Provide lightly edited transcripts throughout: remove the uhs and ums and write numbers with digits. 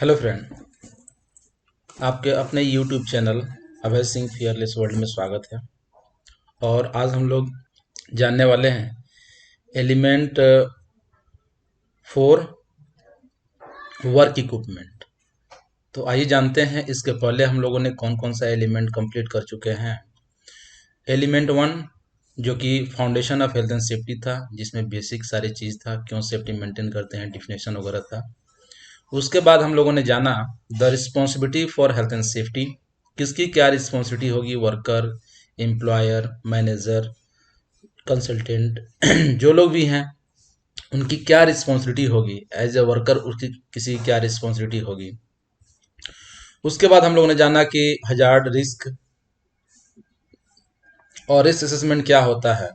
Hello friend, आपके अपने YouTube channel Abhay Singh fearless world में स्वागत है। और आज हम लोग जानने वाले हैं एलिमेंट 4 वर्क इक्विपमेंट। तो आइए जानते हैं इसके पहले हम लोगों ने कौन कौन सा एलिमेंट कंप्लीट कर चुके हैं। एलिमेंट 1 जो कि foundation of health and safety था, जिसमें बेसिक सारी चीज़ था, क्यों सेफ्टी मेंटेन करते हैं, डिफिनेशन वगैरह था। उसके बाद हम लोगों ने जाना the responsibility for health and safety, किसकी क्या रिस्पॉन्सिबिलिटी होगी, वर्कर, एम्प्लॉयर, मैनेजर, कंसल्टेंट जो लोग भी हैं उनकी क्या रिस्पॉन्सिबिलिटी होगी, एज ए वर्कर उसकी किसी की क्या रिस्पॉन्सिबिलिटी होगी। उसके बाद हम लोगों ने जाना कि हजार्ड, रिस्क और रिस्क असेसमेंट क्या होता है,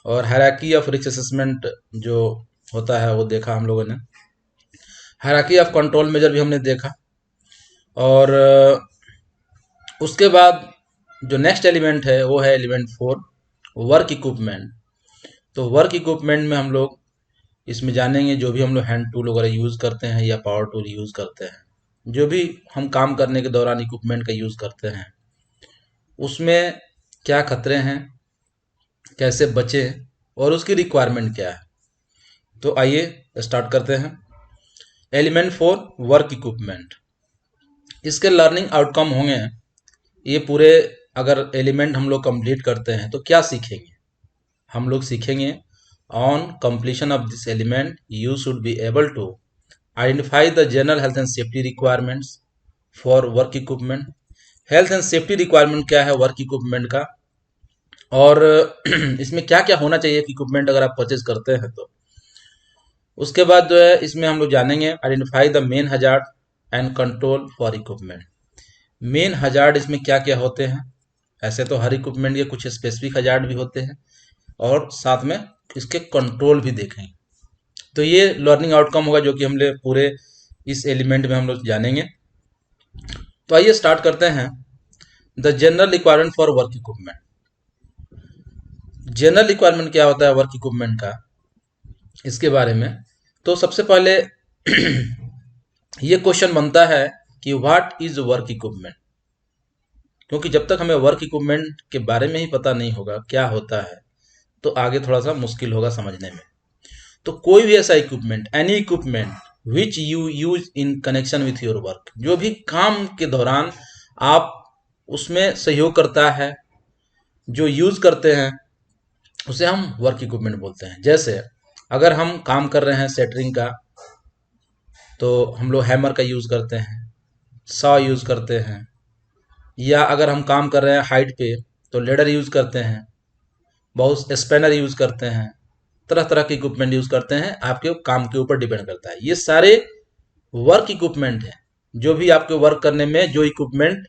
और हायरार्की ऑफ रिस्क असेसमेंट जो होता है वो देखा हम लोगों ने। हायरार्की ऑफ कंट्रोल मेजर भी हमने देखा। और उसके बाद जो नेक्स्ट एलिमेंट है वो है एलिमेंट 4 वर्क इक्विपमेंट। तो वर्क इक्विपमेंट में हम लोग इसमें जानेंगे जो भी हम लोग हैंड टूल वगैरह यूज़ करते हैं या पावर टूल यूज़ करते हैं, जो भी हम काम करने के दौरान इक्विपमेंट का यूज़ करते हैं उसमें क्या खतरे हैं, कैसे बचें और उसकी रिक्वायरमेंट क्या है। तो आइए स्टार्ट करते हैं। एलिमेंट 4 वर्क इक्विपमेंट, इसके लर्निंग आउटकम होंगे ये पूरे। अगर एलिमेंट हम लोग कंप्लीट करते हैं तो क्या सीखेंगे, हम लोग सीखेंगे on completion of this element you should be able to identify the general health and safety requirements for work equipment. Health and safety requirement क्या है वर्क इक्विपमेंट का, और इसमें क्या क्या होना चाहिए इक्विपमेंट अगर आप परचेज करते हैं तो। उसके बाद जो है इसमें हम लोग जानेंगे identify the main hazard and control for equipment. Main hazard इसमें क्या क्या होते हैं, ऐसे तो हर इक्विपमेंट के कुछ स्पेसिफिक हजार्ड भी होते हैं, और साथ में इसके कंट्रोल भी देखेंगे। तो ये लर्निंग आउटकम होगा जो कि हम लोग पूरे इस एलिमेंट में हम लोग जानेंगे। तो आइए स्टार्ट करते हैं। The general requirement for work equipment. General requirement क्या होता है वर्क इक्विपमेंट का, इसके बारे में तो सबसे पहले ये क्वेश्चन बनता है कि व्हाट इज वर्क इक्विपमेंट, क्योंकि जब तक हमें वर्क इक्विपमेंट के बारे में ही पता नहीं होगा क्या होता है तो आगे थोड़ा सा मुश्किल होगा समझने में। तो कोई भी ऐसा equipment, any equipment which you use in connection with your work, जो भी काम के दौरान आप उसमें सहयोग करता है, जो यूज करते हैं उसे हम वर्क इक्विपमेंट बोलते हैं। जैसे अगर हम काम कर रहे हैं सेटरिंग का तो हम लोग हैमर का यूज करते हैं, सॉ यूज करते हैं, या अगर हम काम कर रहे हैं हाइट पे तो लेडर यूज करते हैं, बहुत स्पैनर यूज करते हैं, तरह तरह के इक्विपमेंट यूज करते हैं, आपके काम के ऊपर डिपेंड करता है। ये सारे वर्क इक्विपमेंट हैं, जो भी आपके वर्क करने में जो इक्विपमेंट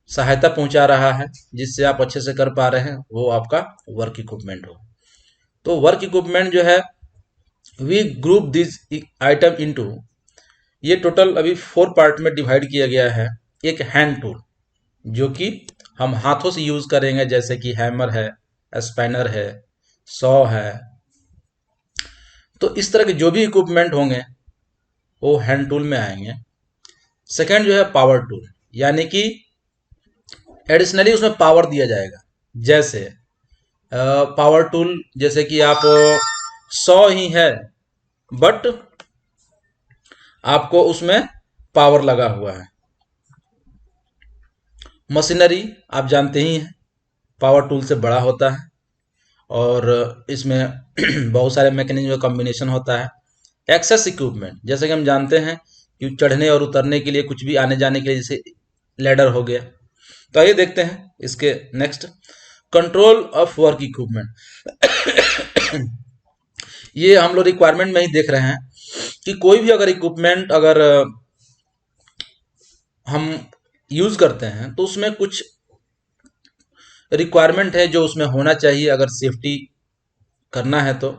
सहायता पहुंचा रहा है जिससे आप अच्छे से कर पा रहे हैं वो आपका वर्क इक्विपमेंट हो। तो वर्क इक्विपमेंट जो है we group this item into, ये टोटल अभी 4 पार्ट में डिवाइड किया गया है। एक हैंड टूल जो कि हम हाथों से यूज करेंगे, जैसे कि हैमर है, स्पैनर है, सॉ है। तो इस तरह के जो भी इक्विपमेंट होंगे वो हैंड टूल में आएंगे। सेकंड जो है पावर टूल, यानी कि एडिशनली उसमें पावर दिया जाएगा। जैसे पावर टूल जैसे कि आप सॉ ही है बट आपको उसमें पावर लगा हुआ है। मशीनरी आप जानते ही हैं पावर टूल से बड़ा होता है और इसमें बहुत सारे मैकेनिज्म का कॉम्बिनेशन होता है। एक्सेस इक्विपमेंट जैसे कि हम जानते हैं कि चढ़ने और उतरने के लिए, कुछ भी आने जाने के लिए, जैसे लैडर हो गया। तो आइए देखते हैं इसके next, control of work equipment. ये हम लोग रिक्वायरमेंट में ही देख रहे हैं कि कोई भी अगर इक्विपमेंट अगर हम यूज करते हैं तो उसमें कुछ रिक्वायरमेंट है जो उसमें होना चाहिए अगर सेफ्टी करना है तो।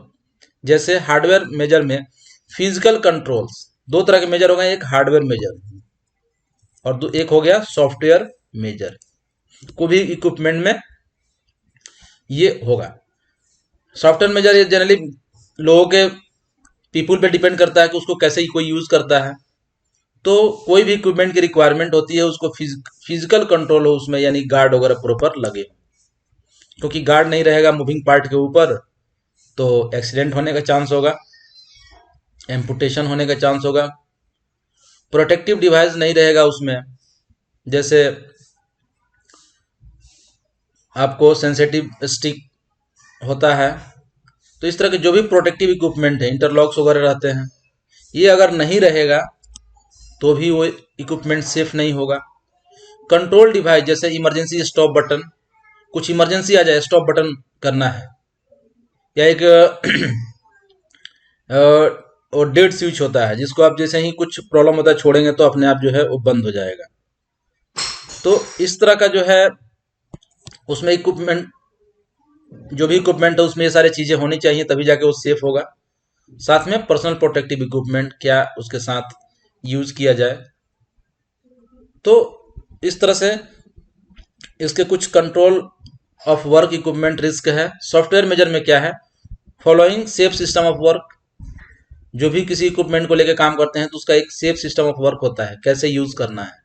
जैसे हार्डवेयर मेजर में फिजिकल कंट्रोल्स, 2 तरह के मेजर हो गए, एक हार्डवेयर मेजर और एक हो गया सॉफ्टवेयर मेजर। कोई भी इक्विपमेंट में ये होगा। सॉफ्टवेयर मेजर ये जनरली लोगों के पीपुल पे डिपेंड करता है कि उसको कैसे ही कोई यूज करता है। तो कोई भी इक्विपमेंट की रिक्वायरमेंट होती है उसको फिजिकल कंट्रोल हो उसमें, यानी गार्ड वगैरह प्रॉपर लगे, क्योंकि गार्ड नहीं रहेगा मूविंग पार्ट के ऊपर तो एक्सीडेंट होने का चांस होगा, एम्पुटेशन होने का चांस होगा। प्रोटेक्टिव डिवाइस नहीं रहेगा उसमें, जैसे आपको सेंसिटिव स्टिक होता है, तो इस तरह के जो भी प्रोटेक्टिव इक्विपमेंट है, इंटरलॉक्स वगैरह रहते हैं, ये अगर नहीं रहेगा तो भी वो इक्विपमेंट सेफ नहीं होगा। कंट्रोल डिवाइस जैसे इमरजेंसी स्टॉप बटन, कुछ इमरजेंसी आ जाए स्टॉप बटन करना है, या एक और डेड स्विच होता है जिसको आप जैसे ही कुछ प्रॉब्लम होता है छोड़ेंगे तो अपने आप जो है वो बंद हो जाएगा। तो इस तरह का जो है उसमें इक्विपमेंट, जो भी इक्विपमेंट है उसमें ये सारी चीजें होनी चाहिए, तभी जाके वो सेफ होगा। साथ में पर्सनल प्रोटेक्टिव इक्विपमेंट क्या उसके साथ यूज किया जाए। तो इस तरह से इसके कुछ control of work equipment risk है। सॉफ्टवेयर मेजर में क्या है, following safe system of work. जो भी किसी इक्विपमेंट को लेकर काम करते हैं तो उसका एक सेफ सिस्टम ऑफ वर्क होता है, कैसे यूज करना है।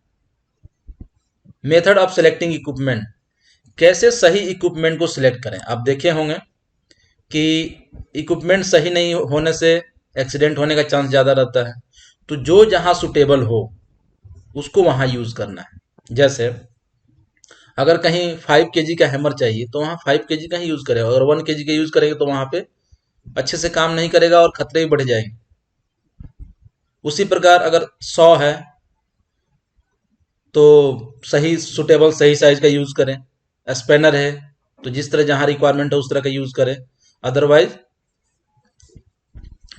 मेथड ऑफ सेलेक्टिंग इक्विपमेंट, कैसे सही इक्विपमेंट को सिलेक्ट करें। आप देखे होंगे कि इक्विपमेंट सही नहीं होने से एक्सीडेंट होने का चांस ज़्यादा रहता है, तो जो जहाँ सुटेबल हो उसको वहाँ यूज़ करना है। जैसे अगर कहीं 5 kg का हैमर चाहिए तो वहाँ 5 kg का ही यूज़ करें, अगर 1 kg का यूज़ करेंगे तो वहाँ पे अच्छे से काम नहीं करेगा और खतरे भी बढ़ जाएंगे। उसी प्रकार अगर 100 है तो सही सुटेबल सही साइज का यूज़ करें। स्पैनर है तो जिस तरह जहाँ रिक्वायरमेंट है उस तरह का यूज़ करें, अदरवाइज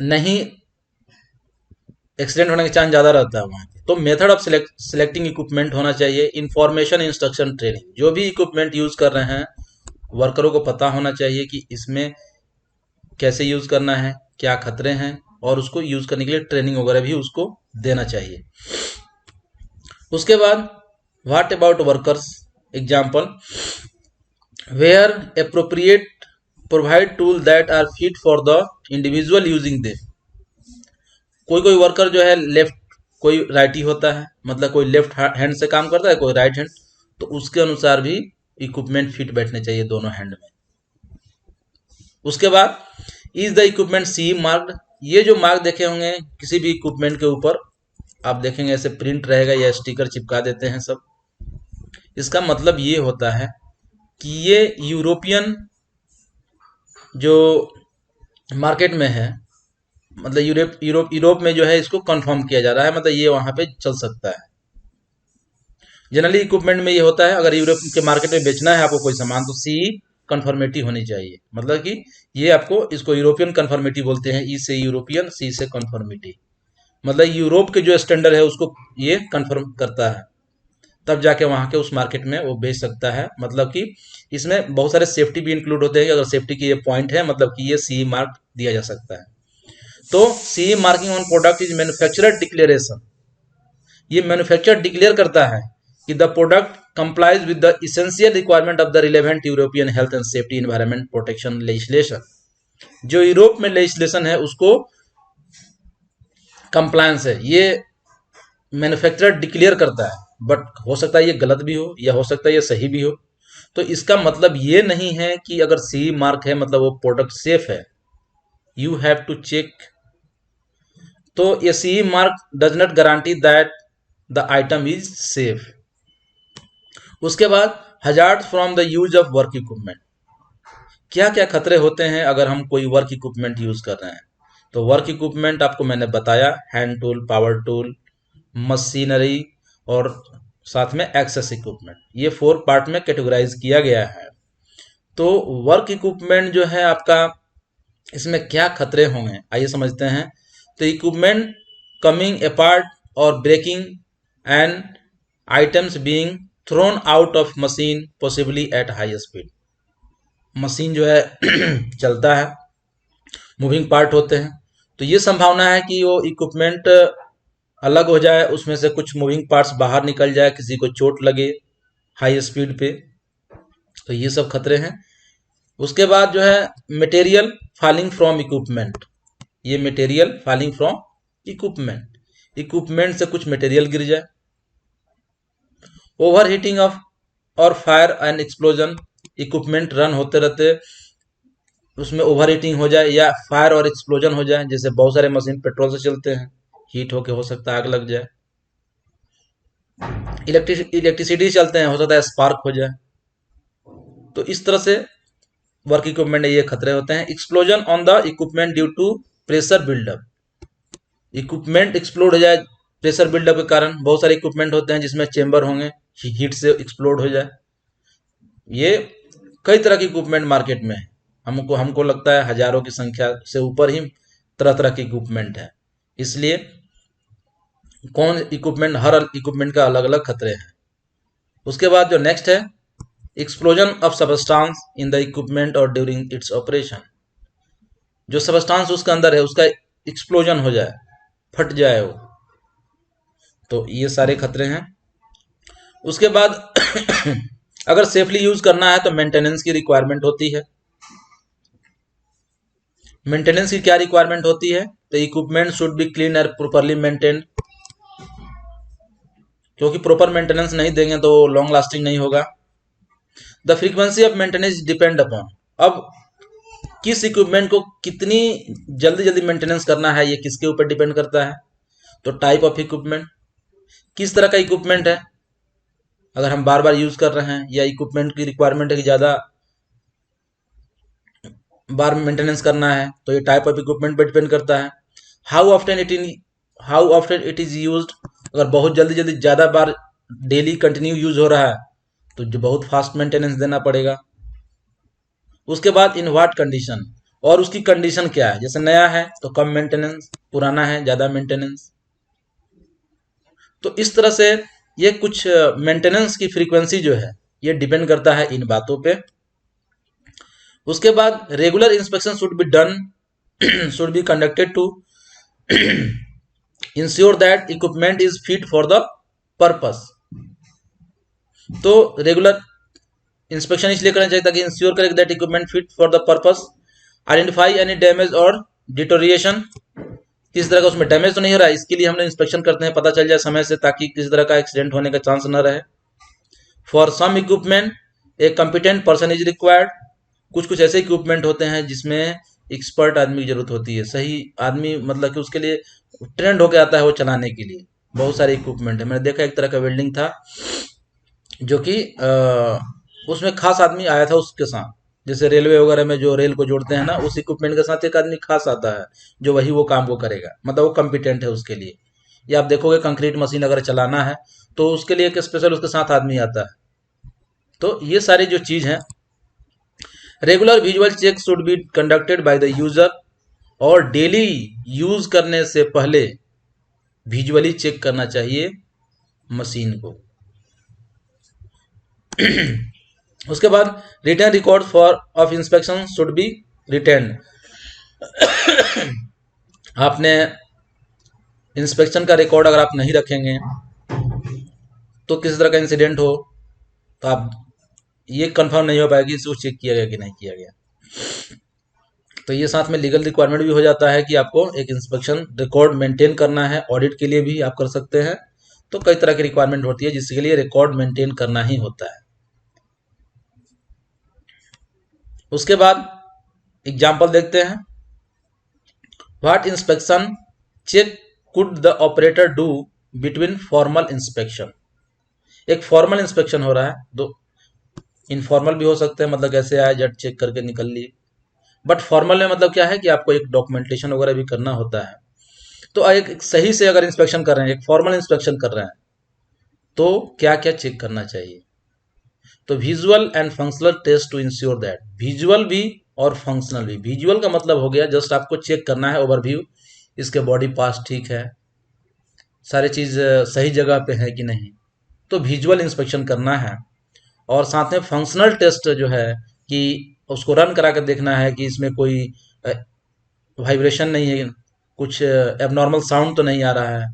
नहीं एक्सीडेंट होने का चांस ज़्यादा रहता है वहाँ पे। तो मेथड ऑफ सिलेक्टिंग इक्विपमेंट होना चाहिए। इंफॉर्मेशन इंस्ट्रक्शन ट्रेनिंग, जो भी इक्विपमेंट यूज़ कर रहे हैं वर्करों को पता होना चाहिए कि इसमें कैसे यूज़ करना है, क्या खतरे हैं, और उसको यूज़ करने के लिए ट्रेनिंग वगैरह भी उसको देना चाहिए। उसके बाद what about workers, example where appropriate provide tool that are fit for the individual using they. कोई वर्कर जो है लेफ्ट, कोई राइटी होता है, मतलब कोई लेफ्ट हैंड से काम करता है, कोई राइट हैंड, तो उसके अनुसार भी इक्विपमेंट फिट बैठने चाहिए दोनों हैंड में। उसके बाद is the equipment C marked. ये जो मार्क देखे होंगे किसी भी इक्विपमेंट के ऊपर आप देखेंगे ऐसे प्रिंट रहेगा या स्टिकर चिपका देते हैं सब, इसका मतलब ये होता है कि ये यूरोपियन जो मार्केट में है, मतलब यूरोप में जो है इसको कंफर्म किया जा रहा है, मतलब ये वहां पे चल सकता है। जनरली इक्विपमेंट में ये होता है अगर यूरोप के मार्केट में बेचना है आपको कोई सामान तो सी कंफर्मिटी होनी चाहिए, मतलब कि ये आपको, इसको यूरोपियन कंफर्मिटी बोलते हैं। ई से यूरोपियन, सी से कंफर्मिटी, मतलब यूरोप के जो स्टैंडर्ड है उसको ये कंफर्म करता है, तब जाके वहां के उस मार्केट में वो बेच सकता है। मतलब कि इसमें बहुत सारे सेफ्टी भी इंक्लूड होते हैं कि अगर सेफ्टी की ये पॉइंट है मतलब कि ये सी मार्क दिया जा सकता है। तो C marking on product is manufacturer declaration. ये मैन्युफैक्चरर डिक्लेयर करता है कि the product complies with the essential requirement of the relevant European health and safety environment protection legislation. जो यूरोप में लेजिस्लेशन है उसको कंप्लायंस है, ये मैन्युफैक्चरर डिक्लेयर करता है। बट हो सकता है ये गलत भी हो या हो सकता है ये सही भी हो, तो इसका मतलब ये नहीं है कि अगर सी मार्क है मतलब वो प्रोडक्ट सेफ है। You have to check. तो ये C mark does not guarantee that the item is safe. उसके बाद hazard from the use of work equipment. क्या क्या खतरे होते हैं अगर हम कोई वर्क इक्विपमेंट यूज कर रहे हैं। तो वर्क इक्विपमेंट आपको मैंने बताया, hand tool, power tool, machinery और साथ में एक्सेस इक्विपमेंट, ये 4 पार्ट में कैटेगराइज किया गया है। तो वर्क इक्विपमेंट जो है आपका, इसमें क्या खतरे होंगे आइए समझते हैं। तो इक्विपमेंट कमिंग अपार्ट और breaking and items being thrown out of machine possibly at high speed. Machine जो है चलता है, मूविंग पार्ट होते हैं, तो ये संभावना है कि वो इक्विपमेंट अलग हो जाए, उसमें से कुछ मूविंग पार्ट्स बाहर निकल जाए, किसी को चोट लगे हाई स्पीड पे, तो ये सब खतरे हैं। उसके बाद जो है मटेरियल फॉलिंग फ्रॉम इक्विपमेंट, ये material falling from equipment, equipment से कुछ मटेरियल गिर जाए, ओवर हीटिंग ऑफ और fire and explosion, equipment run होते रहते उसमें ओवर हीटिंग हो जाए या फायर और एक्सप्लोजन हो जाए, जैसे बहुत सारे मशीन पेट्रोल से चलते हैं, हीट होके हो सकता है आग लग जाए। इलेक्ट्रिसिटी चलते हैं, हो सकता है स्पार्क हो जाए। तो इस तरह से वर्क इक्विपमेंट ये खतरे होते हैं। Explosion on the equipment due to pressure buildup, equipment explode हो जाए प्रेशर बिल्डअप के कारण। बहुत सारे इक्विपमेंट होते हैं जिसमें चेंबर होंगे, हीट से एक्सप्लोड हो जाए। ये कई तरह के इक्विपमेंट मार्केट में है, हमको लगता है हजारों की संख्या से ऊपर ही तरह तरह के इक्विपमेंट है। इसलिए कौन इक्विपमेंट, हर इक्विपमेंट का अलग अलग खतरे हैं। उसके बाद जो नेक्स्ट है, explosion of substance in the equipment और ड्यूरिंग इट्स ऑपरेशन, जो सबस्टांस उसके अंदर है उसका एक्सप्लोजन हो जाए, फट जाए वो, तो ये सारे खतरे हैं। उसके बाद अगर सेफली यूज करना है तो मेंटेनेंस की रिक्वायरमेंट होती है। मेंटेनेंस की क्या रिक्वायरमेंट होती है? तो equipment should be clean and properly maintain, क्योंकि प्रॉपर मेंटेनेंस नहीं देंगे तो लॉन्ग लास्टिंग नहीं होगा। The frequency of maintenance depend upon, अब किस इक्विपमेंट को कितनी जल्दी जल्दी मेंटेनेंस करना है ये किसके ऊपर डिपेंड करता है? तो टाइप ऑफ इक्विपमेंट, किस तरह का इक्विपमेंट है, अगर हम बार बार यूज कर रहे हैं या इक्विपमेंट की रिक्वायरमेंट है कि ज़्यादा बार मेंटेनेंस करना है, तो ये टाइप ऑफ इक्विपमेंट पर डिपेंड करता है। How often it is used, अगर बहुत जल्दी जल्दी ज़्यादा बार डेली कंटिन्यू यूज हो रहा है तो जो बहुत फास्ट मेंटेनेंस देना पड़ेगा। उसके बाद इन व्हाट कंडीशन, और उसकी कंडीशन क्या है, जैसे नया है तो कम मेंटेनेंस, पुराना है ज़्यादा मेंटेनेंस। तो इस तरह से ये कुछ मेंटेनेंस की फ्रीक्वेंसी जो है ये डिपेंड करता है इन बातों पे। उसके बाद regular inspection should be done, should be conducted to ensure that equipment is fit for the purpose. तो रेगुलर इंस्पेक्शन इसलिए करना चाहिए ताकि इंश्योर करें that equipment fit for the purpose, identify any damage और डिटोरिएशन, किस तरह का उसमें डैमेज तो नहीं हो रहा है, इसके लिए हम लोग इंस्पेक्शन करते हैं, पता चल जाए समय से, ताकि किसी तरह का एक्सीडेंट होने का चांस न रहे। For some equipment a competent person is required, कुछ कुछ ऐसे इक्विपमेंट होते हैं जिसमें एक्सपर्ट आदमी की जरूरत होती है, सही आदमी, मतलब कि उसके लिए ट्रेंड होकर आता है वो चलाने के लिए। बहुत सारे इक्विपमेंट है, मैंने देखा एक तरह का वेल्डिंग था जो कि उसमें खास आदमी आया था उसके साथ, जैसे रेलवे वगैरह में जो रेल को जोड़ते हैं ना, उस इक्विपमेंट के साथ एक आदमी खास आता है जो वही वो काम को करेगा, मतलब वो कॉम्पिटेंट है उसके लिए। या आप देखोगे कंक्रीट मशीन अगर चलाना है तो उसके लिए एक स्पेशल उसके साथ आदमी आता है। तो ये सारी जो चीज़ है, regular visual check should be conducted by the user, और डेली यूज करने से पहले विजुअली चेक करना चाहिए मशीन को। उसके बाद return record for of inspection should B return, आपने इंस्पेक्शन का रिकॉर्ड अगर आप नहीं रखेंगे तो किसी तरह का इंसिडेंट हो तो आप ये कंफर्म नहीं हो पाएगा कि इसको चेक किया गया कि नहीं किया गया। तो ये साथ में लीगल रिक्वायरमेंट भी हो जाता है कि आपको एक इंस्पेक्शन रिकॉर्ड मेंटेन करना है, ऑडिट के लिए भी आप कर सकते हैं। तो कई तरह की रिक्वायरमेंट होती है जिसके लिए रिकॉर्ड मेंटेन करना ही होता है। उसके बाद एग्जाम्पल देखते हैं, what inspection check could the operator do between formal inspection, एक फॉर्मल इंस्पेक्शन हो रहा है, दो इनफॉर्मल भी हो सकते हैं, मतलब कैसे आए जट चेक करके निकल लिए, बट फॉर्मल में मतलब क्या है कि आपको एक डॉक्यूमेंटेशन वगैरह भी करना होता है। तो एक सही से अगर इंस्पेक्शन कर रहे हैं, एक फॉर्मल इंस्पेक्शन कर रहे हैं, तो क्या क्या चेक करना चाहिए? तो visual and functional test to ensure that, visual भी और फंक्शनल भी। विजुअल का मतलब हो गया जस्ट आपको चेक करना है ओवरव्यू, इसके बॉडी पार्ट्स ठीक है, सारी चीज़ सही जगह पे है कि नहीं, तो विजुअल इंस्पेक्शन करना है। और साथ में फंक्शनल टेस्ट जो है कि उसको रन करा कर देखना है कि इसमें कोई वाइब्रेशन नहीं है, कुछ एबनॉर्मल साउंड तो नहीं आ रहा है,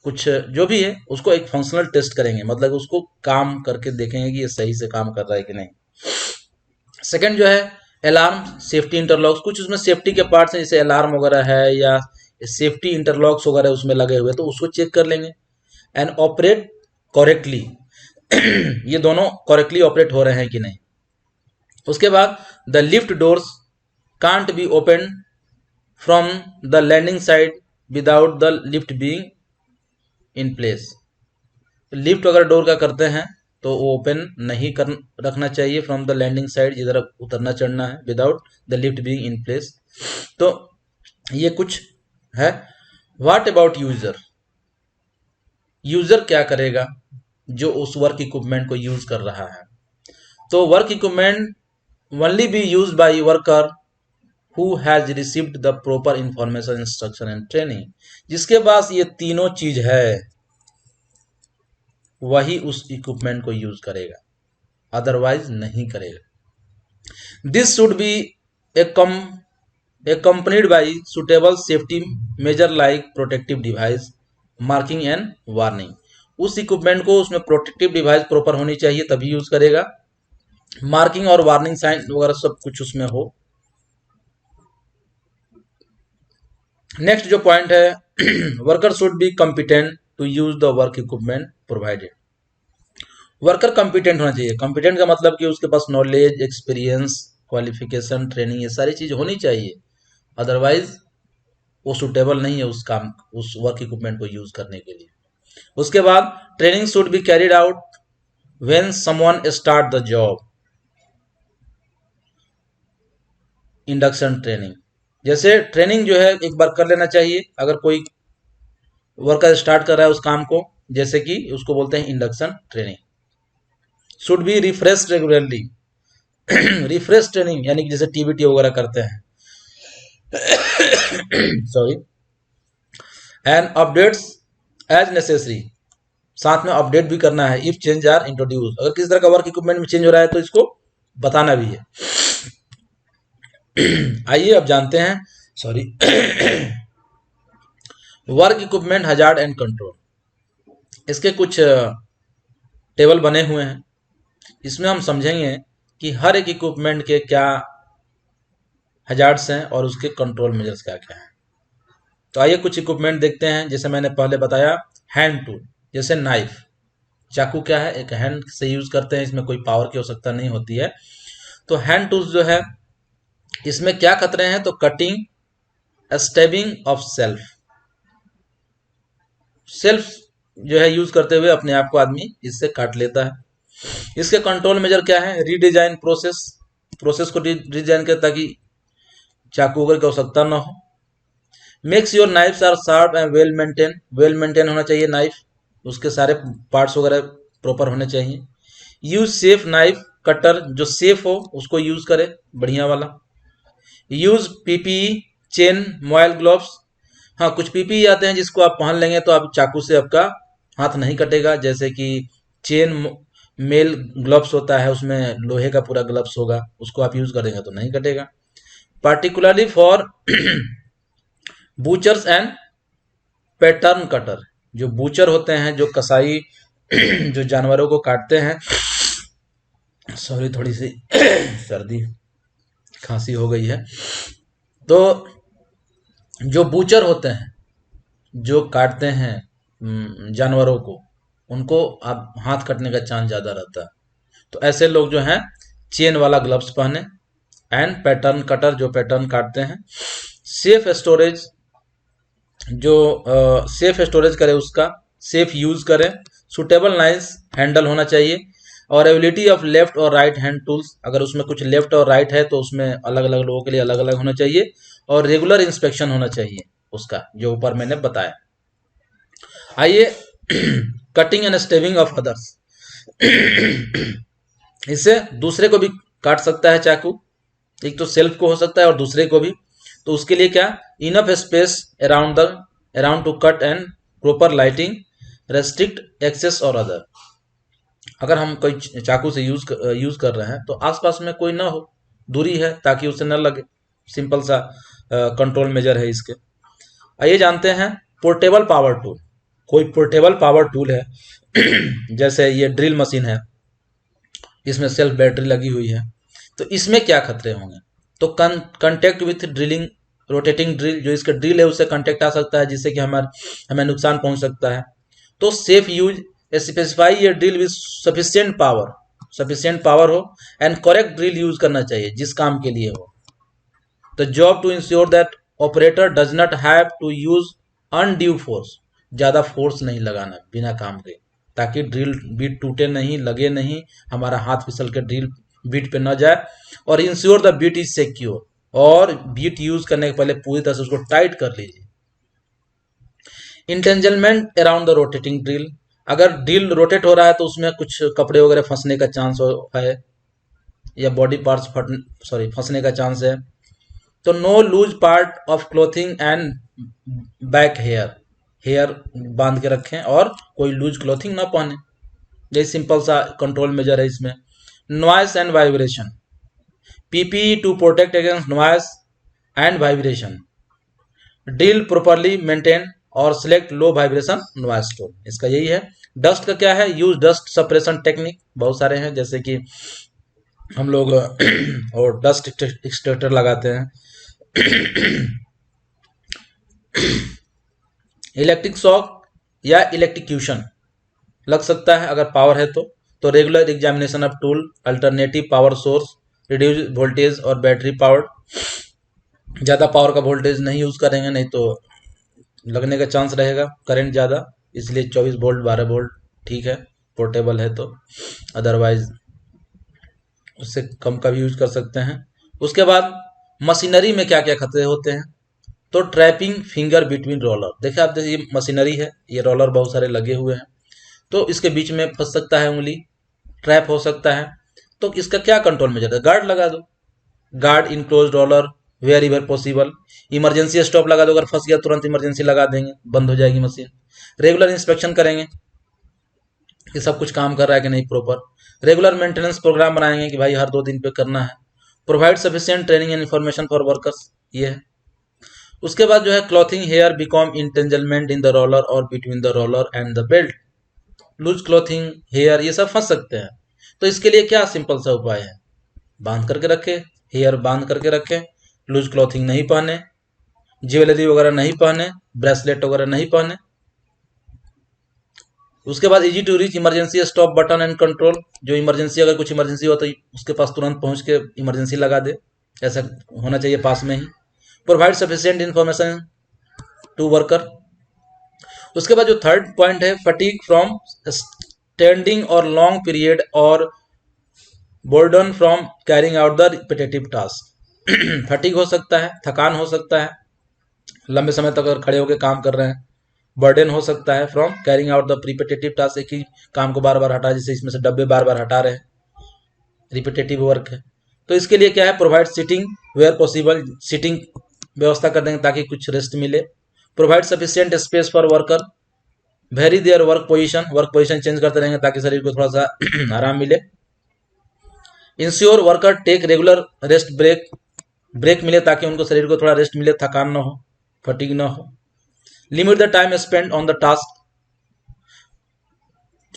कुछ जो भी है उसको एक फंक्शनल टेस्ट करेंगे, मतलब उसको काम करके देखेंगे कि ये सही से काम कर रहा है कि नहीं। सेकंड जो है अलार्म सेफ्टी इंटरलॉक्स, कुछ उसमें सेफ्टी के पार्ट्स हैं जैसे अलार्म वगैरह है या सेफ्टी इंटरलॉक्स वगैरह उसमें लगे हुए, तो उसको चेक कर लेंगे। एंड ऑपरेट करेक्टली, ये दोनों करेक्टली ऑपरेट हो रहे हैं कि नहीं। उसके बाद the lift doors can't be open from the landing side without the lift being in place. Lift अगर डोर का करते हैं तो वो ओपन नहीं कर रखना चाहिए फ्रॉम द लैंडिंग साइड, जिधर उतरना चढ़ना है, without the lift being in place. तो ये कुछ है। व्हाट अबाउट यूजर, यूजर क्या करेगा जो उस वर्क इक्विपमेंट को यूज कर रहा है। तो work equipment only B use by worker who has received the proper information, instruction and training. जिसके पास ये तीनों चीज है वही उस इक्विपमेंट को यूज करेगा, अदरवाइज नहीं करेगा। This should be accompanied by suitable safety measure like protective device, marking and warning। उस इक्विपमेंट को उसमें प्रोटेक्टिव डिवाइस प्रॉपर होनी चाहिए तभी यूज करेगा, मार्किंग और वार्निंग साइन वगैरह सब कुछ उसमें हो। नेक्स्ट जो पॉइंट है, worker should be competent to use the work equipment provided. Worker competent होना चाहिए। कॉम्पिटेंट का मतलब कि उसके पास नॉलेज, एक्सपीरियंस, क्वालिफिकेशन, ट्रेनिंग, ये सारी चीज होनी चाहिए, अदरवाइज वो सुटेबल नहीं है उस काम, उस वर्क इक्विपमेंट को यूज करने के लिए। उसके बाद training should be carried out when someone start the job. Induction training, जैसे ट्रेनिंग जो है एक बार कर लेना चाहिए अगर कोई वर्कर स्टार्ट कर रहा है उस काम को, जैसे कि उसको बोलते हैं induction training. Should be refresh regularly, refresh training यानी कि जैसे टीबीटी वगैरह करते हैं sorry, and updates as necessary, साथ में अपडेट भी करना है। इफ चेंज आर इंट्रोड्यूस, अगर किसी तरह का वर्क इक्विपमेंट में चेंज हो रहा है तो इसको बताना भी है। आइए अब जानते हैं, sorry, work equipment hazard and control. इसके कुछ टेबल बने हुए हैं, इसमें हम समझेंगे कि हर एक इक्विपमेंट के क्या हजार्ड्स हैं और उसके कंट्रोल मेजर्स क्या क्या हैं। तो आइए कुछ इक्विपमेंट देखते हैं। जैसे मैंने पहले बताया, हैंड टूल, जैसे नाइफ, चाकू क्या है, एक हैंड से यूज करते हैं, इसमें कोई पावर की आवश्यकता नहीं होती है। तो हैंड टूल्स जो है इसमें क्या खतरे हैं, तो cutting, stabbing of self, self जो है यूज करते हुए अपने आप को आदमी इससे काट लेता है। इसके कंट्रोल मेजर क्या है, रीडिजाइन प्रोसेस, प्रोसेस को डिजाइन कर ताकि चाकू वगैरह की आवश्यकता ना हो। Makes your knives are sharp and well maintain, well maintain होना चाहिए नाइफ, उसके सारे पार्ट्स वगैरह प्रॉपर होने चाहिए। यूज सेफ नाइफ कटर, जो सेफ हो उसको यूज करे, बढ़िया वाला। Use PPE, chain, mobile gloves. हाँ, कुछ पीपीई आते हैं जिसको आप पहन लेंगे तो आप चाकू से आपका हाथ नहीं कटेगा, जैसे कि चेन मेल ग्लव्स होता है, उसमें लोहे का पूरा ग्लव्स होगा, उसको आप यूज करेंगे तो नहीं कटेगा। Particularly for butchers and pattern cutter, जो बूचर होते हैं, जो कसाई जो जानवरों को काटते हैं, सॉरी थोड़ी सी सर्दी खांसी हो गई है। तो जो बूचर होते हैं जो काटते हैं जानवरों को, उनको आप हाथ कटने का चांस ज़्यादा रहता है, तो ऐसे लोग जो हैं चेन वाला ग्लव्स पहने। एंड पैटर्न कटर, जो पैटर्न काटते हैं। सेफ स्टोरेज, जो सेफ स्टोरेज करे उसका सेफ यूज करें। सुटेबल नाइस हैंडल होना चाहिए। और एबिलिटी ऑफ लेफ्ट और राइट हैंड टूल्स, अगर उसमें कुछ लेफ्ट और राइट है तो उसमें अलग अलग लोगों के लिए अलग अलग होना चाहिए। और रेगुलर इंस्पेक्शन होना चाहिए उसका, जो ऊपर मैंने बताया। आइए cutting and stabbing of others, इससे दूसरे को भी काट सकता है चाकू, एक तो सेल्फ को हो सकता है और दूसरे को भी। तो उसके लिए क्या, enough space around to cut and proper lighting, restrict access और अदर। अगर हम कोई चाकू से यूज कर रहे हैं तो आसपास में कोई ना हो, दूरी है ताकि उसे न लगे, सिंपल सा कंट्रोल मेजर है इसके। आइए जानते हैं पोर्टेबल पावर टूल। कोई पोर्टेबल पावर टूल है जैसे ये ड्रिल मशीन है, इसमें सेल्फ बैटरी लगी हुई है, तो इसमें क्या खतरे होंगे। तो contact with drilling rotating drill, जो इसका ड्रिल है उससे कंटेक्ट आ सकता है जिससे कि हमें नुकसान पहुंच सकता है। तो सेफ यूज स्पेसिफाई ये ड्रिल विद सफिशिएंट पावर हो एंड करेक्ट ड्रिल यूज करना चाहिए जिस काम के लिए हो। The job to ensure that operator does not have to use undue force, ज़्यादा फोर्स नहीं लगाना बिना काम के, ताकि ड्रिल बीट टूटे नहीं, लगे नहीं, हमारा हाथ फिसल के ड्रिल बीट पे न जाए। और ensure the bit is secure, और बीट यूज करने के पहले पूरी तरह से उसको टाइट कर लीजिए। इंटेंजलमेंट अराउंड द रोटेटिंग ड्रिल, अगर ड्रिल रोटेट हो रहा है तो उसमें कुछ कपड़े वगैरह फंसने का चांस है या बॉडी पार्ट्स फंसने का चांस है। तो no loose part of clothing and back hair बांध के रखें और कोई लूज क्लोथिंग ना पहने। यही सिंपल सा कंट्रोल मेजर है इसमें। Noise and vibration, PPE to protect against noise and vibration, drill properly maintain और select low vibration noise tone, इसका यही है। डस्ट का क्या है, यूज डस्ट सप्रेशन टेक्निक, बहुत सारे हैं, जैसे कि हम लोग और डस्ट एक्सट्रैक्टर लगाते हैं। इलेक्ट्रिक शॉक या इलेक्ट्रिक्यूशन लग सकता है अगर पावर है तो regular examination of tool, alternative power source, reduce voltage और बैटरी पावर, ज़्यादा पावर का वोल्टेज नहीं यूज़ करेंगे नहीं तो लगने का चांस रहेगा करंट ज़्यादा, इसलिए 24 वोल्ट 12 वोल्ट ठीक है, पोर्टेबल है तो, अदरवाइज उससे कम का भी यूज कर सकते हैं। उसके बाद मशीनरी में क्या क्या खतरे होते हैं, तो ट्रैपिंग फिंगर बिटवीन रोलर, देखिए आप जैसे ये मशीनरी है, ये रोलर बहुत सारे लगे हुए हैं, तो इसके बीच में फंस सकता है उंगली, ट्रैप हो सकता है। तो इसका क्या कंट्रोल मेजर है, गार्ड लगा दो, guard enclose roller wherever possible, emergency stop लगा दो, अगर फंस गया तुरंत इमरजेंसी लगा देंगे, बंद हो जाएगी मशीन। रेगुलर इंस्पेक्शन करेंगे कि सब कुछ काम कर रहा है कि नहीं प्रॉपर, रेगुलर मेंटेनेंस प्रोग्राम बनाएंगे कि भाई हर 2 दिन पे करना है। Provide sufficient training and information for workers, ये है। उसके बाद जो है clothing hair become entanglement in the roller और between the roller and the belt, loose clothing hair ये सब फंस सकते हैं। तो इसके लिए क्या सिंपल सा उपाय है, बांध करके रखे, हेयर बांध करके रखें, लूज क्लॉथिंग नहीं पहने, ज्वेलरी वगैरह नहीं पहने, ब्रेसलेट वगैरह नहीं पहने। उसके बाद easy to reach emergency stop button and control, जो इमरजेंसी अगर कुछ इमरजेंसी हो तो उसके पास तुरंत पहुंच के इमरजेंसी लगा दे, ऐसा होना चाहिए पास में ही। Provide sufficient information to worker. उसके बाद जो थर्ड पॉइंट है, फटीग फ्रॉम स्टैंडिंग और लॉन्ग पीरियड और burden from carrying out the repetitive task, fatigue हो सकता है, थकान हो सकता है, लंबे समय तक अगर खड़े होकर काम कर रहे हैं। बर्डन हो सकता है from carrying out the repetitive task, एक ही काम को बार बार हटा, जैसे इसमें से डब्बे बार बार हटा रहे हैं, रिपीटेटिव वर्क है। तो इसके लिए क्या है, provide seating where possible, seating व्यवस्था कर देंगे ताकि कुछ रेस्ट मिले। Provide sufficient space for worker, vary their work position change करते रहेंगे ताकि शरीर को थोड़ा सा आराम मिले। Ensure worker take regular rest break मिले ताकि उनको शरीर को थोड़ा रेस्ट मिले, थकान ना हो, फटीग ना हो। Limit the time spend on the task,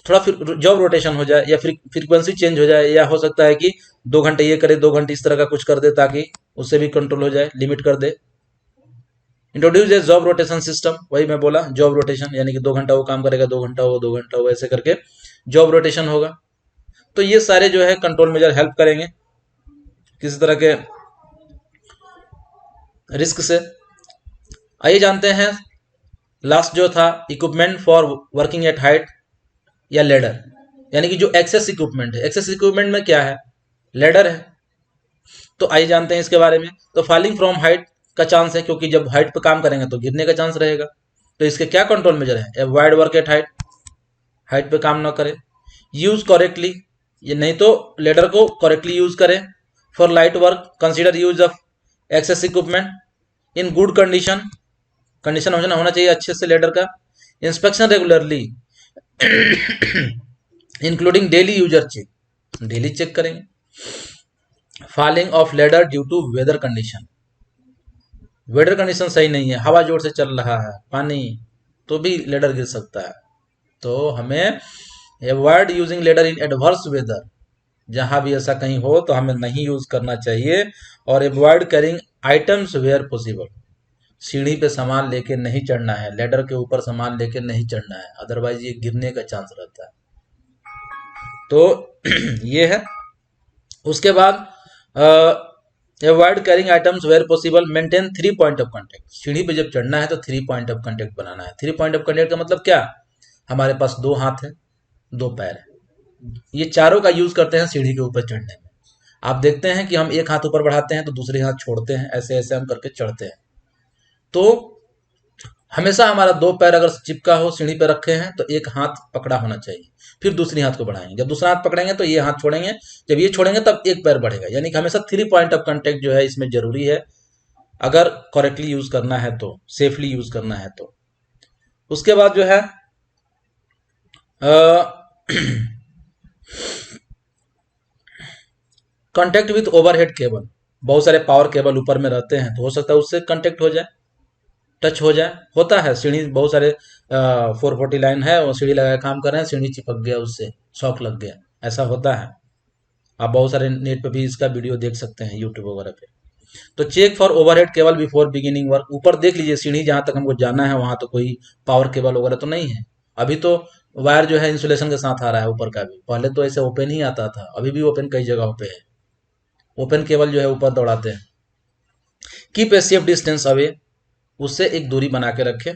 थोड़ा फिर जॉब रोटेशन हो जाए या फिर फ्रीक्वेंसी चेंज हो जाए, या हो सकता है कि 2 घंटे ये करे 2 घंटे इस तरह का कुछ कर दे ताकि उससे भी कंट्रोल हो जाए, लिमिट कर दे। Introduce a job rotation system, वही मैं बोला जॉब रोटेशन, यानी कि 2 घंटा वो काम करेगा, 2 घंटा वो, 2 घंटा वो, ऐसे करके जॉब रोटेशन होगा। तो ये सारे जो है कंट्रोल मेजर हेल्प करेंगे किसी तरह के रिस्क से। आइए जानते हैं लास्ट जो था, equipment for working at height या लेडर, यानी कि जो एक्सेस इक्विपमेंट है, एक्सेस इक्विपमेंट में क्या है, लेडर है। तो आइए जानते हैं इसके बारे में। तो फॉलिंग फ्रॉम हाइट का चांस है, क्योंकि जब हाइट पे काम करेंगे तो गिरने का चांस रहेगा। तो इसके क्या कंट्रोल मेजर है, अवॉइड वर्क एट हाइट पे काम ना करें। यूज करेक्टली, ये नहीं तो लेडर को करेक्टली यूज करें। For light work consider use of access equipment in good condition होना चाहिए अच्छे से लेडर का। Inspection regularly including daily user check, daily check करेंगे। Falling of ladder due to weather condition सही नहीं है, हवा जोर से चल रहा है, पानी, तो भी लेडर गिर सकता है। तो हमें अवॉइड यूजिंग लेडर इन एडवर्स वेदर, जहां भी ऐसा कहीं हो तो हमें नहीं यूज करना चाहिए। और avoid carrying items where possible, सीढ़ी पे सामान लेके नहीं चढ़ना है, लेडर के ऊपर सामान लेके नहीं चढ़ना है, अदरवाइज ये गिरने का चांस रहता है। तो ये है। उसके बाद avoid carrying items where possible, maintain 3 point of contact. सीढ़ी पे जब चढ़ना है तो 3 पॉइंट ऑफ कांटेक्ट बनाना है। 3 पॉइंट ऑफ कांटेक्ट का मतलब क्या? हमारे पास 2 हाथ है, 2 पैर है, ये चारों का यूज करते हैं सीढ़ी के ऊपर चढ़ने में। आप देखते हैं कि हम एक हाथ ऊपर बढ़ाते हैं तो दूसरे हाथ छोड़ते हैं, ऐसे ऐसे हम करके चढ़ते हैं। तो हमेशा हमारा 2 पैर अगर चिपका हो, सीढ़ी पे रखे हैं, तो एक हाथ पकड़ा होना चाहिए, फिर दूसरी हाथ को बढ़ाएंगे। जब दूसरा हाथ पकड़ेंगे तो ये हाथ छोड़ेंगे, जब ये छोड़ेंगे तब एक पैर बढ़ेगा। यानी कि हमेशा 3 पॉइंट ऑफ कांटेक्ट जो है इसमें जरूरी है, अगर करेक्टली यूज करना है तो, सेफली यूज करना है तो। उसके बाद जो है कांटेक्ट विथ ओवरहेड केबल। बहुत सारे पावर केबल ऊपर में रहते हैं, तो हो सकता है उससे कांटेक्ट हो जाए, टच हो जाए। होता है, सीढ़ी बहुत सारे 440 लाइन है, वो सीढ़ी लगा के काम कर रहे हैं, सीढ़ी चिपक गया, उससे शॉक लग गया, ऐसा होता है। आप बहुत सारे नेट पे भी इसका वीडियो देख सकते हैं, यूट्यूब वगैरह पे। तो check for overhead cable before beginning work. ऊपर देख लीजिए, सीढ़ी जहां तक हमको जाना है वहां तो कोई पावर केबल वगैरह तो नहीं है। अभी तो वायर जो है इंसुलेशन के साथ आ रहा है ऊपर का भी, पहले तो ऐसे ओपन ही आता था, अभी भी ओपन कई जगहों पे है। ओपन केबल जो है ऊपर दौड़ाते हैं। Keep a safe distance away, उससे एक दूरी बना के रखें,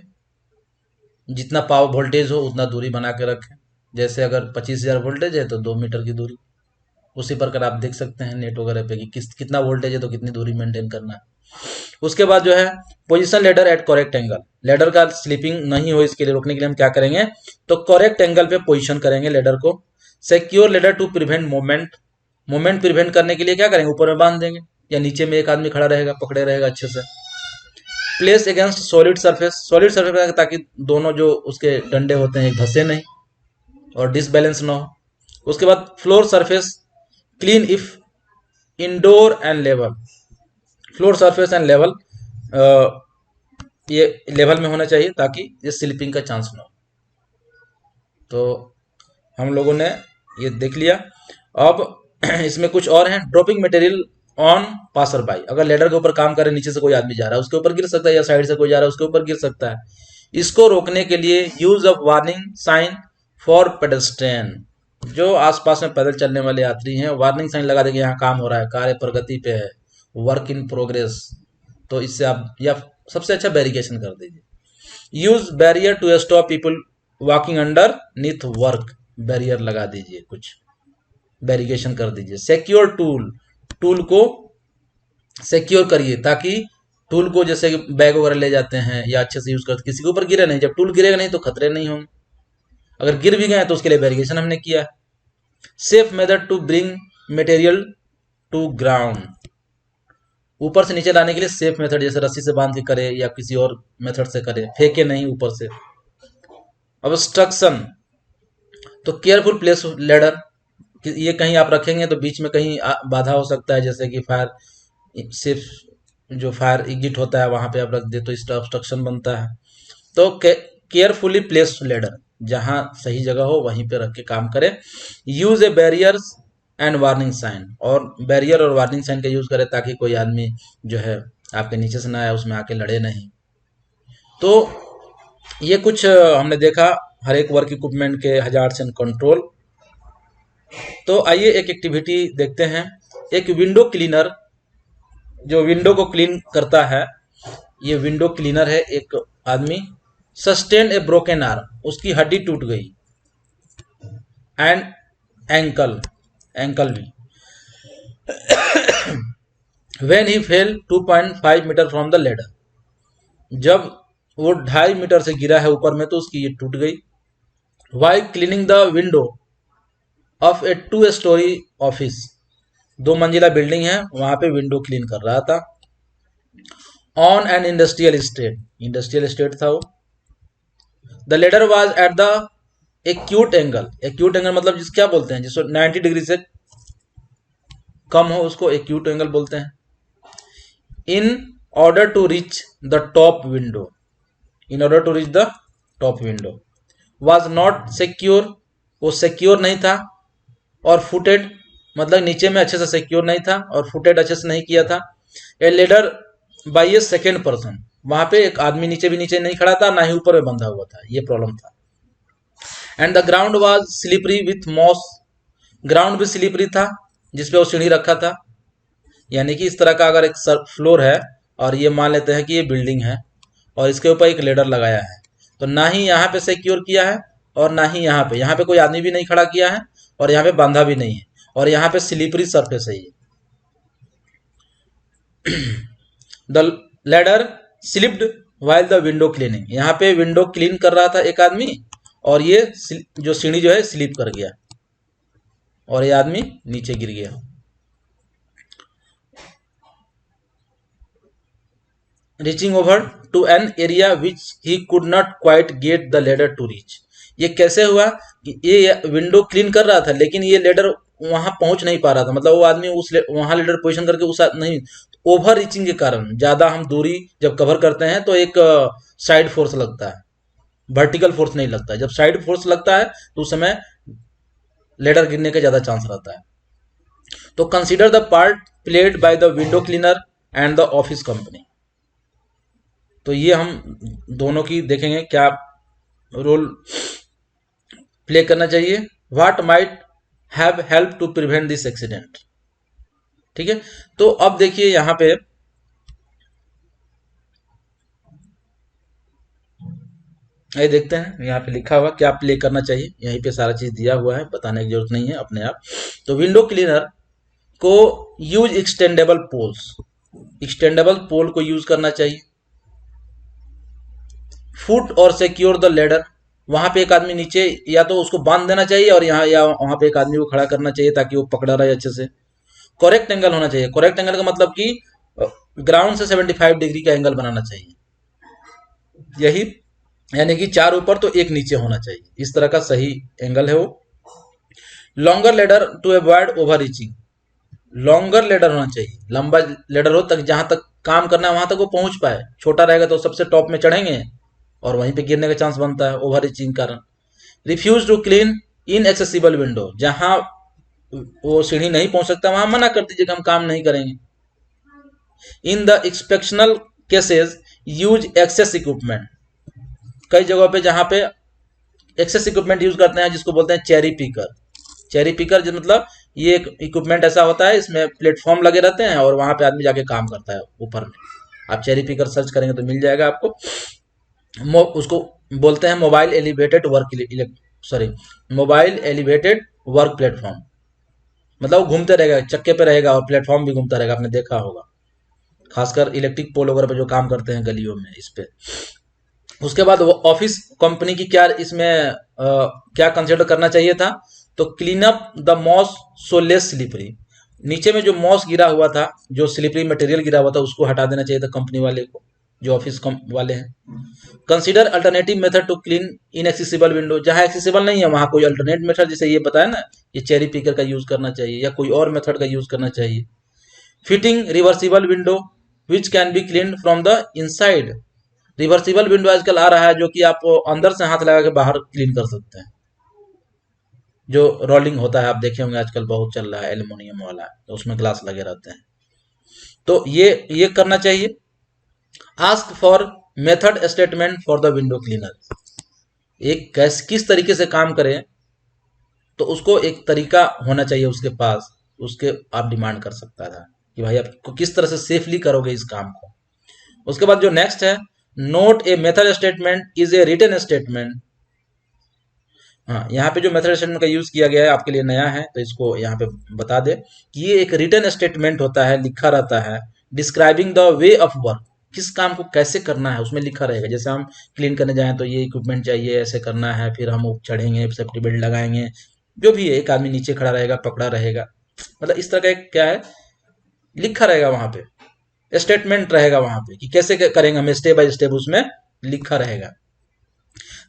जितना पावर वोल्टेज हो उतना दूरी बना के रखें। जैसे अगर 25,000 वोल्टेज है तो 2 मीटर की दूरी, उसी प्रकार आप देख सकते हैं नेट वगैरह पे कि कितना वोल्टेज है तो कितनी दूरी मेंटेन करना है। उसके बाद जो है position ladder at correct angle, ladder का स्लिपिंग नहीं हो इसके लिए, रोकने के लिए हम क्या करेंगे, तो करेक्ट एंगल पे पोजीशन करेंगे लेडर को। Secure ladder to prevent movement, movement prevent करने के लिए क्या करेंगे, ऊपर में बांध देंगे, या नीचे में एक आदमी खड़ा रहेगा, पकड़े रहेगा अच्छे से। Place against solid surface, solid surface ताकि दोनों जो उसके डंडे होते हैं धसे नहीं और डिसबैलेंस ना हो। उसके बाद floor surface clean if indoor and level, floor surface and level, ये लेवल में होना चाहिए ताकि ये स्लिपिंग का चांस ना हो। तो हम लोगों ने ये देख लिया। अब इसमें कुछ और है, dropping material on passer by, अगर लेडर के ऊपर काम करे, नीचे से कोई आदमी जा रहा है उसके ऊपर गिर सकता है, या साइड से कोई जा रहा है उसके ऊपर गिर सकता है। इसको रोकने के लिए use of warning sign for pedestrian, जो आसपास में पैदल चलने वाले यात्री हैं, वार्निंग साइन लगा देंगे, यहाँ काम हो रहा है, कार्य प्रगति पे है, वर्क इन प्रोग्रेस। तो इससे आप, या सबसे अच्छा बैरिकेशन कर दीजिए। Use barrier to stop people walking underneath work, barrier लगा दीजिए, कुछ बैरिकेशन कर दीजिए। सिक्योर टूल, टूल को सिक्योर करिए ताकि टूल को जैसे बैग वगैरह ले जाते हैं या अच्छे से यूज करते, किसी के ऊपर गिरे नहीं, जब टूल गिरेगा नहीं तो खतरे नहीं होंगे, अगर गिर भी गए तो उसके लिए बैरिकेशन हमने किया है। Safe method to bring material to ground, ऊपर से नीचे लाने के लिए सेफ मेथड, जैसे रस्सी से बांध के करे या किसी और मेथड से करे, फेंके नहीं ऊपर से। ऑब्स्ट्रक्शन, तो केयरफुल प्लेस लेडर, ये कहीं आप रखेंगे तो बीच में कहीं बाधा हो सकता है, जैसे कि फायर सिर्फ जो फायर एग्जिट होता है वहां पे आप रख दे तो इसका ऑब्स्ट्रक्शन बनता है। तो केयरफुली प्लेस लेडर, जहां सही जगह हो वहीं पे रख के काम करें। Use a barriers and warning sign, और बैरियर और वार्निंग साइन का यूज करें ताकि कोई आदमी जो है आपके नीचे से ना आए, उसमें आके लड़े नहीं। तो ये कुछ हमने देखा हर एक वर्क इक्विपमेंट के हजार्ड्स एंड कंट्रोल। तो आइए एक एक्टिविटी देखते हैं। एक विंडो क्लीनर, जो विंडो को क्लीन करता है, ये विंडो क्लीनर है। एक आदमी सस्टेन ए ब्रोकन आर्म, उसकी हड्डी टूट गई, एंड एंकल, एंकल भी, when he fell 2.5 metre from the ladder, जब वो 2.5 मीटर से गिरा है ऊपर में तो उसकी ये टूट गई। While cleaning the window of a 2 storey office, 2 मंजिला बिल्डिंग है, वहां पे विंडो क्लीन कर रहा था। On an industrial state, industrial state था वो। The ladder was at the acute angle, acute angle मतलब जिस क्या बोलते हैं, जिसको 90 डिग्री से कम हो उसको एक्यूट एंगल बोलते हैं। In order to reach the top window, in order to reach the top window, was not secure, वो सिक्योर नहीं था, और फुटेड मतलब नीचे में अच्छे से सिक्योर नहीं था, और फुटेड अच्छे से नहीं किया था। A ladder by a second person. वहां पे एक आदमी नीचे नहीं खड़ा था, ना ही ऊपर में बंधा हुआ था, ये प्रॉब्लम था। And the ground was slippery with moss. Ground भी स्लिपरी था, जिसपे वो सीढ़ी रखा था। यानी कि इस तरह का अगर एक फ्लोर है और ये मान लेते हैं कि ये बिल्डिंग है और इसके ऊपर एक लेडर लगाया है, तो ना ही यहाँ पे सिक्योर किया है और ना ही यहाँ पे कोई आदमी भी नहीं खड़ा किया है और यहाँ पे बांधा भी नहीं है और यहाँ पे स्लिपरी सरफेस है ये। The ladder slipped while the window cleaning. यहाँ पे विंडो क्लीन कर रहा था एक आदमी और ये जो सीढ़ी जो है स्लिप कर गया और ये आदमी नीचे गिर गया। Reaching over to an area which he could not quite get the ladder to reach. ये कैसे हुआ कि ये विंडो क्लीन कर रहा था लेकिन ये लेडर वहां पहुंच नहीं पा रहा था, मतलब वो आदमी वहां लेडर पोजीशन करके उस नहीं, ओवर रीचिंग के कारण ज्यादा हम दूरी जब कवर करते हैं तो एक साइड फोर्स लगता है, वर्टिकल फोर्स नहीं लगता है। जब साइड फोर्स लगता है तो उस समय लेडर गिरने का ज्यादा चांस रहता है। तो consider the part played by the window cleaner and the office company. तो ये हम दोनों की देखेंगे क्या रोल प्ले करना चाहिए। What might have help to prevent this accident. ठीक है, तो अब देखिए यहां पे ये देखते हैं, यहाँ पे लिखा हुआ क्या प्ले करना चाहिए, यहीं पे सारा चीज दिया हुआ है, बताने की जरूरत नहीं है अपने आप। तो विंडो क्लीनर को यूज एक्सटेंडेबल पोल्स, एक्सटेंडेबल पोल को यूज करना चाहिए। फुट और सिक्योर द लेडर, वहां पे एक आदमी नीचे या तो उसको बांध देना चाहिए और यहाँ या वहां पे एक आदमी को खड़ा करना चाहिए ताकि वो पकड़ा रहे अच्छे से। करेक्ट एंगल होना चाहिए। करेक्ट एंगल का मतलब कि ग्राउंड से 75 डिग्री का एंगल बनाना चाहिए, यही, यानी कि 4 ऊपर तो 1 नीचे होना चाहिए, इस तरह का सही एंगल है वो। Longer ladder to avoid over reaching. Longer ladder होना चाहिए, लंबा लेडर हो तक जहां तक काम करना है वहां तक वो पहुंच पाए। छोटा रहेगा तो सबसे टॉप में चढ़ेंगे और वहीं पे गिरने का चांस बनता है ओवर रीचिंग कारण। Refuse to clean inaccessible window, जहां वो सीढ़ी नहीं पहुंच सकता वहां मना कर दीजिए कि हम काम नहीं करेंगे। In the exceptional cases use access equipment. कई जगहों पे जहां पे एक्सेस इक्विपमेंट यूज करते हैं जिसको बोलते हैं चेरी पिकर। चेरी पिकर जो मतलब ये एक इक्विपमेंट ऐसा होता है, इसमें प्लेटफॉर्म लगे रहते हैं और वहां पे आदमी जाके काम करता है ऊपर में। आप चेरी पिकर सर्च करेंगे तो मिल जाएगा आपको। उसको बोलते हैं mobile elevated work, sorry, mobile elevated work platform. मतलब वो घूमते रहेगा, चक्के पे रहेगा और प्लेटफॉर्म भी घूमता रहेगा, आपने देखा होगा खासकर इलेक्ट्रिक पोल वगैरह पे जो काम करते हैं गलियों में इस पे। उसके बाद वो ऑफिस कंपनी की क्या इसमें क्या कंसिडर करना चाहिए था, तो clean up the moss so less slippery. नीचे में जो मॉस गिरा हुआ था, जो स्लिपरी मटेरियल गिरा हुआ था, उसको हटा देना चाहिए था कंपनी वाले को, जो ऑफिस वाले हैं। Consider alternative method to clean inaccessible window. जहां एक्सेसिबल नहीं है वहां कोई अल्टरनेट मेथड, जैसे ये बताया ना, ये चेरी पिकर का यूज करना चाहिए या कोई और मेथड का यूज करना चाहिए। Fitting reversible window which can be clean from the inside. Reversible window आजकल आ रहा है जो कि आप अंदर से हाथ लगा के बाहर क्लीन कर सकते हैं। जो रोलिंग होता है आप देखे होंगे आजकल बहुत चल रहा है, एल्युमिनियम वाला, तो उसमें ग्लास लगे रहते हैं। तो ये करना चाहिए। Ask for method statement for the window cleaner. एक किस तरीके से काम करें तो उसको एक तरीका होना चाहिए उसके पास, उसके आप डिमांड कर सकता था कि भाई आप किस तरह से सेफली करोगे इस काम को। उसके बाद जो नेक्स्ट है, note a method statement is a written statement. हाँ, यहाँ पे जो मेथड स्टेटमेंट का यूज किया गया है आपके लिए नया है तो इसको यहाँ पे बता दे कि ये एक रिटन स्टेटमेंट होता है, लिखा रहता है, describing the way of work. किस काम को कैसे करना है उसमें लिखा रहेगा। जैसे हम क्लीन करने जाएं तो ये इक्विपमेंट चाहिए, ऐसे करना है, फिर हम चढ़ेंगे, सेफ्टी बेल्ट लगाएंगे, जो भी है, एक आदमी नीचे खड़ा रहेगा, पकड़ा रहेगा, मतलब इस तरह का एक क्या है लिखा रहेगा वहां पे, स्टेटमेंट रहेगा वहां पे कि कैसे करेंगे हम, स्टेप बाय स्टेप उसमें लिखा रहेगा।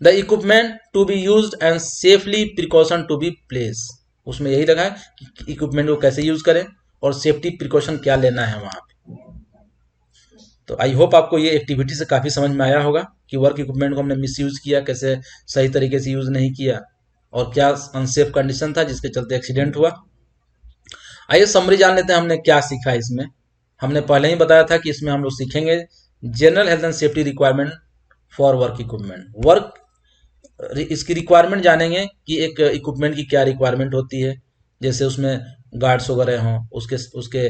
The equipment to be used and safely precaution to be place, उसमें यही लगा है कि इक्विपमेंट को कैसे यूज करें और सेफ्टी प्रिकॉशन क्या लेना है वहां पे। तो आई होप आपको ये एक्टिविटी से काफी समझ में आया होगा कि वर्क इक्विपमेंट को हमने मिस यूज किया, कैसे सही तरीके से यूज नहीं किया और क्या अनसेफ कंडीशन था जिसके चलते एक्सीडेंट हुआ। आइए समरी जान लेते हैं हमने क्या सीखा इसमें। हमने पहले ही बताया था कि इसमें हम लोग सीखेंगे general health and safety requirement for work equipment. Work इसकी रिक्वायरमेंट जानेंगे कि एक इक्विपमेंट की क्या रिक्वायरमेंट होती है, जैसे उसमें गार्ड्स वगैरह हों, उसके उसके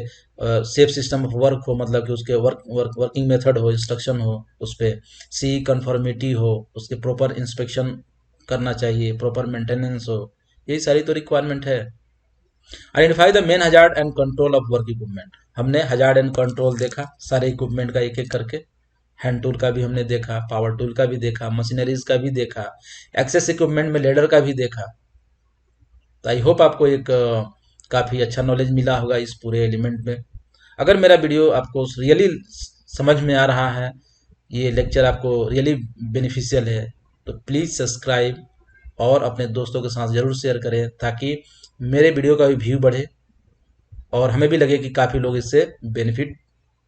सेफ सिस्टम ऑफ वर्क हो, मतलब कि उसके वर्किंग मेथड हो, इंस्ट्रक्शन हो, उस पर सी कंफर्मिटी हो, उसके प्रॉपर इंस्पेक्शन करना चाहिए, प्रॉपर मेंटेनेंस हो, यही सारी तो रिक्वायरमेंट है। Identify the main hazard and control of work equipment. हमने हजार्ड एंड कंट्रोल देखा सारे इक्विपमेंट का एक एक करके, हैंड टूल का भी हमने देखा, पावर टूल का भी देखा, मशीनरीज का भी देखा, एक्सेस इक्विपमेंट में लेडर का भी देखा। तो आई होप आपको एक काफ़ी अच्छा नॉलेज मिला होगा इस पूरे एलिमेंट में। अगर मेरा वीडियो आपको रियली समझ में आ रहा है, ये लेक्चर आपको रियली बेनिफिशियल है, तो प्लीज़ सब्सक्राइब और अपने दोस्तों के साथ ज़रूर शेयर करें, ताकि मेरे वीडियो का भी व्यू बढ़े और हमें भी लगे कि काफ़ी लोग इससे बेनिफिट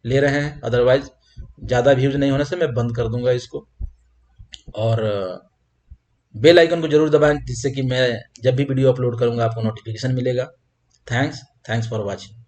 ले रहे हैं। अदरवाइज ज़्यादा व्यूज नहीं होने से मैं बंद कर दूंगा इसको। और बेल आइकन को जरूर दबाएं, जिससे कि मैं जब भी वीडियो अपलोड करूंगा आपको नोटिफिकेशन मिलेगा। Thanks for watching.